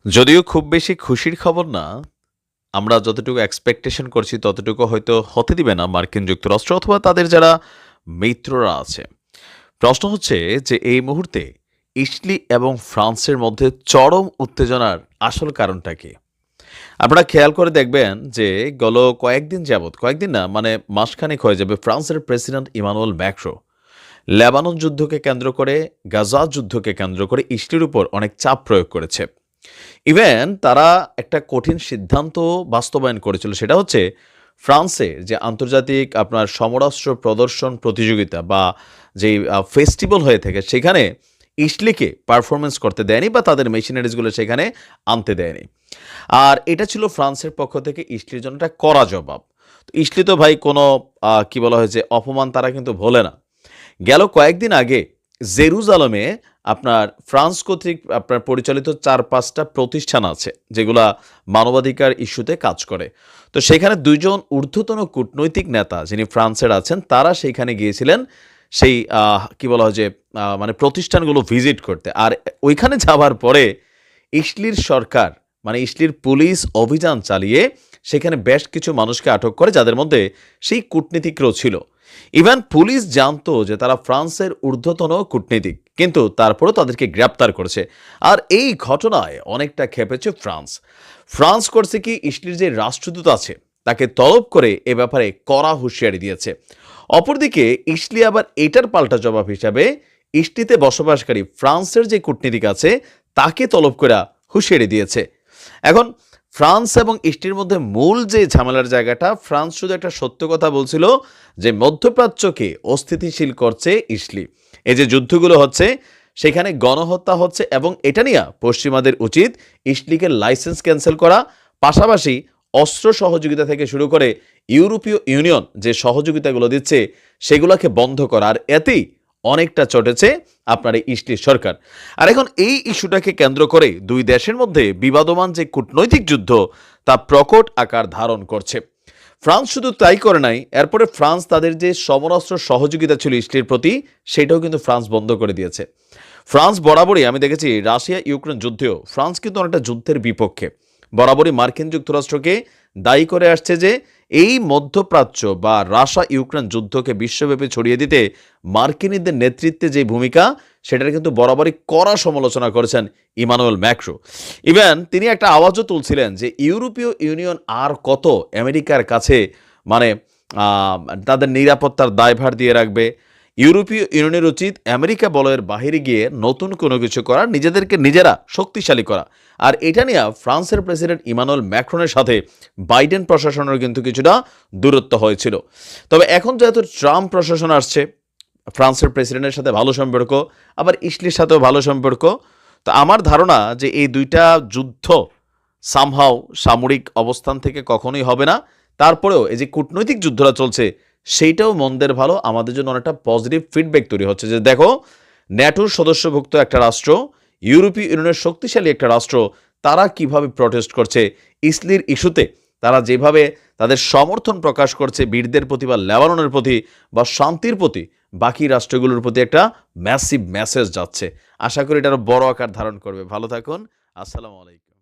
যদিও খুব বেশি খুশির খবর না, আমরা যতটুকু এক্সপেকটেশন করছি ততটুকু হয়তো হতে দিবে না মার্কিন যুক্তরাষ্ট্র অথবা তাদের যারা মিত্ররা আছে। প্রশ্ন হচ্ছে যে এই মুহূর্তে ইটালি এবং ফ্রান্সের মধ্যে চরম উত্তেজনার আসল কারণটা কি? আপনারা খেয়াল করে দেখবেন যে কয়েকদিন যাবৎ, কয়েকদিন না মানে মাসখানেক হয়ে যাবে, ফ্রান্সের প্রেসিডেন্ট ইমানুয়েল ম্যাক্রো লেবানন যুদ্ধকে কেন্দ্র করে, গাজা যুদ্ধকে কেন্দ্র করে ইসরায়েলের উপর অনেক চাপ প্রয়োগ করেছে। ইভেন তারা একটা কঠিন সিদ্ধান্ত বাস্তবায়ন করেছিল, সেটা হচ্ছে ফ্রান্সে যে আন্তর্জাতিক আপনার সমরাস্ত্র প্রদর্শন প্রতিযোগিতা বা যেই ফেস্টিভ্যাল হয়ে থাকে সেখানে ইসলিকে পারফরমেন্স করতে দেয়নি বা তাদের মেশিনারিজগুলো সেখানে আনতে দেয়নি। আর এটা ছিল ফ্রান্সের পক্ষ থেকে ইসলির জন্য একটা কড়া জবাব। তো ইসলি তো ভাই কোনো কি বলা হয়েছে অপমান তারা কিন্তু ভোলে না। গেল কয়েকদিন আগে জেরুজালেমে আপনার ফ্রান্স কর্তৃক আপনার পরিচালিত ৪-৫টা প্রতিষ্ঠান আছে যেগুলা মানবাধিকার ইস্যুতে কাজ করে। তো সেখানে ২ জন ঊর্ধ্বতন কূটনৈতিক নেতা যিনি ফ্রান্সের আছেন তারা সেইখানে গিয়েছিলেন সেই কি বলা হয় যে মানে প্রতিষ্ঠানগুলো ভিজিট করতে। আর ওইখানে যাওয়ার পরে ইসলির সরকার মানে ইসলির পুলিশ অভিযান চালিয়ে সেখানে বেশ কিছু মানুষকে আটক করে যাদের মধ্যে সেই কূটনীতিকরাও ছিল। ইভেন পুলিশ জানতো যে তারা ফ্রান্সের ঊর্ধ্বতন কূটনীতিক, কিন্তু তারপরেও তাদেরকে গ্রেপ্তার করেছে। আর এই ঘটনায় অনেকটা খেপেছে ফ্রান্স। ফ্রান্স করছে কি, ইসলির যে রাষ্ট্রদূত আছে তাকে তলব করে এ ব্যাপারে কড়া হুঁশিয়ারি দিয়েছে। অপরদিকে ইসলি আবার এটার পাল্টা জবাব হিসাবে ইসলিতে বসবাসকারী ফ্রান্সের যে কূটনীতিক আছে তাকে তলব করে হুঁশিয়ারি দিয়েছে। এখন ফ্রান্স এবং ইসলির মধ্যে মূল যে ঝামেলার জায়গাটা, ফ্রান্স শুধু একটা সত্য কথা বলছিল যে মধ্যপ্রাচ্যকে অস্থিতিশীল করছে ইসলি। এই যে যুদ্ধগুলো হচ্ছে সেখানে গণহত্যা হচ্ছে এবং এটা নিয়ে পশ্চিমাদের উচিত ইসলিকে লাইসেন্স ক্যান্সেল করা, পাশাপাশি অস্ত্র সহযোগিতা থেকে শুরু করে ইউরোপীয় ইউনিয়ন যে সহযোগিতাগুলো দিচ্ছে সেগুলোকে বন্ধ করা। আর এতেই অনেকটা চটেছে আপনার এই ইসলির সরকার। আর এখন এই ইস্যুটাকে কেন্দ্র করে দুই দেশের মধ্যে বিবাদমান যে কূটনৈতিক যুদ্ধ তা প্রকট আকার ধারণ করছে। ফ্রান্স শুধু তাই করে নাই, এরপরে ফ্রান্স তাদের যে সমরাস্ত্র সহযোগিতা ছিল ইসলির প্রতি সেটাও কিন্তু ফ্রান্স বন্ধ করে দিয়েছে। ফ্রান্স বরাবরই আমি দেখেছি রাশিয়া ইউক্রেন যুদ্ধেও ফ্রান্স কিন্তু অনেকটা যুদ্ধের বিপক্ষে, বরাবরই মার্কিন যুক্তরাষ্ট্রকে দায়ী করে আসছে যে এই মধ্যপ্রাচ্য বা রাশিয়া ইউক্রেন যুদ্ধকে বিশ্বব্যাপী ছড়িয়ে দিতে মার্কিনীদের নেতৃত্বে যে ভূমিকা সেটার কিন্তু বরাবরই কড়া সমালোচনা করেছেন ইমানুয়েল ম্যাক্রো। ইভেন তিনি একটা আওয়াজও তুলছিলেন যে ইউরোপীয় ইউনিয়ন আর কত আমেরিকার কাছে মানে তাদের নিরাপত্তার দায়ভার দিয়ে রাখবে। ইউরোপীয় ইউনিয়নের উচিত আমেরিকা বলয়ের বাহিরে গিয়ে নতুন কোনো কিছু করা, নিজেদেরকে নিজেরা শক্তিশালী করা। আর এটা নিয়ে ফ্রান্সের প্রেসিডেন্ট ইমানুয়েল ম্যাক্রনের সাথে বাইডেন প্রশাসনের কিন্তু কিছুটা দূরত্ব হয়েছিল। তবে এখন যেহেতু ট্রাম্প প্রশাসন আসছে, ফ্রান্সের প্রেসিডেন্টের সাথে ভালো সম্পর্ক, আবার ইসলির সাথেও ভালো সম্পর্ক, তো আমার ধারণা যে এই দুইটা যুদ্ধ সামহাও সামরিক অবস্থান থেকে কখনোই হবে না। তারপরেও এই যে কূটনৈতিক যুদ্ধটা চলছে সেইটাও মন্দের ভালো, আমাদের জন্য অনেকটা পজিটিভ ফিডব্যাক তৈরি হচ্ছে যে দেখো ন্যাটোর সদস্যভুক্ত একটা রাষ্ট্র, ইউরোপীয় ইউনিয়নের শক্তিশালী একটা রাষ্ট্র, তারা কিভাবে প্রটেস্ট করছে ইসলির ইস্যুতে, তারা যেভাবে তাদের সমর্থন প্রকাশ করছে বীরদের প্রতি বা লেবাননের প্রতি বা শান্তির প্রতি, বাকি রাষ্ট্রগুলোর প্রতি একটা ম্যাসিভ মেসেজ যাচ্ছে। আশা করি এটা আরো বড় আকার ধারণ করবে। ভালো থাকুন। আসসালামু আলাইকুম।